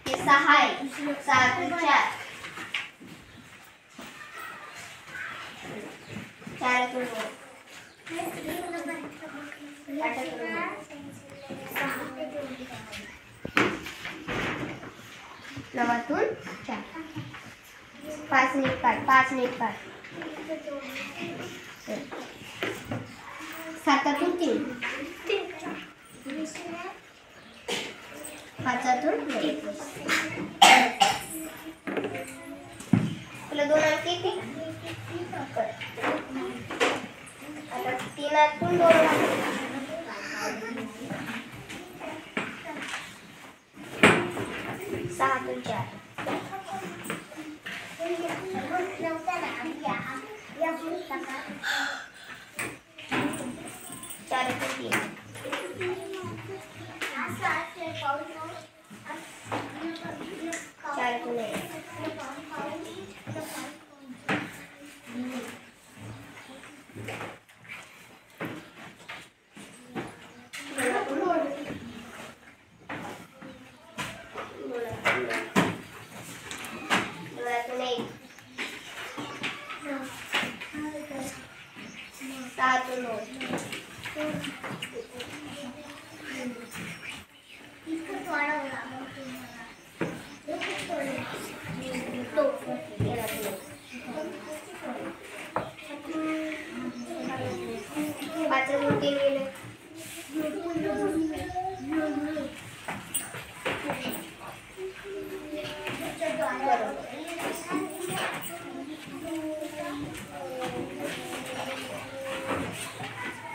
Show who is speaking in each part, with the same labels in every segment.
Speaker 1: हे 6 आहे. 7 4 4 2 9 4 5 नीट काढ 5 नीट काढ 7 3 5 तुला 2 अंक किती आता 3 2 2 6 4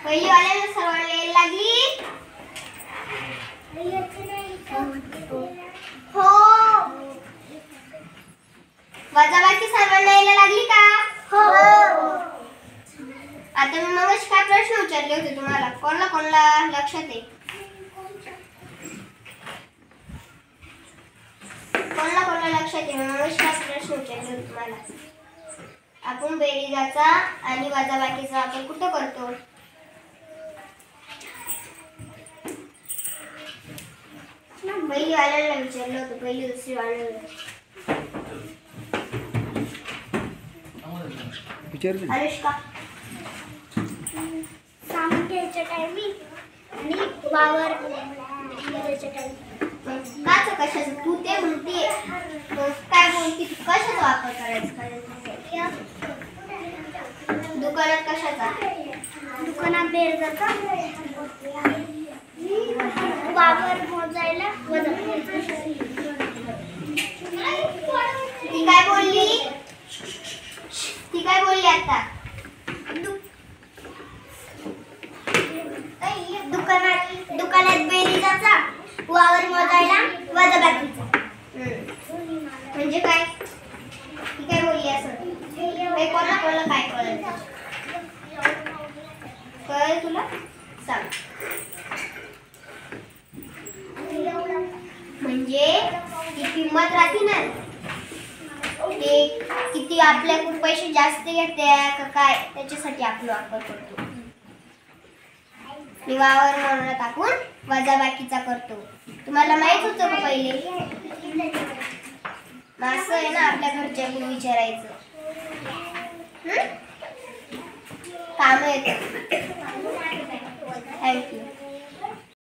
Speaker 1: पहिली वाल्याला सरळ लिहायला लागली हो वजाबाकी सरळ लिहायला लागली का हो आता मी मगाशी काय प्रश्न विचारले होते तुम्हाला कोणाला लक्षात आहे कोणाला लक्षात आहे मी मगाशी काय प्रश्न विचारले होते तुम्हाला आपण बेरीजाचा आणि वजाबाकीचा आपण कुठे करतो पहिली वाल्याला विचारलं होतं पहिली दुसरी वाल्याला अनुष्का
Speaker 2: सामान घ्यायच्या टायमिंग आणि वावर घ्यायच्या टायमिंग
Speaker 1: काच कशाचं तू ते म्हणते काय बोलते तू कशाचा वापर करायचा दुकानात कशाचा
Speaker 2: दुकानात बेरजाचा वावर मोजायला
Speaker 1: ती काय बोलली आता
Speaker 2: दुकानात बेरीजाचा वावर मोजायला वजाबाकीचा
Speaker 1: म्हणजे काय ती काय बोलली असं हे कोणाला काय कळलं कळलं तुला सांग म्हणजे ती किंमत राहते ना ते किती आपल्याकडून पैसे जास्त घेते का काय त्याच्यासाठी आपण वापर करतो मी वावर म्हणून टाकून वजाबाकीचा करतो तुम्हाला माहित होतं का पहिले असं आहे ना आपल्या घरच्याकडून विचारायचं काम येतं थँक्यू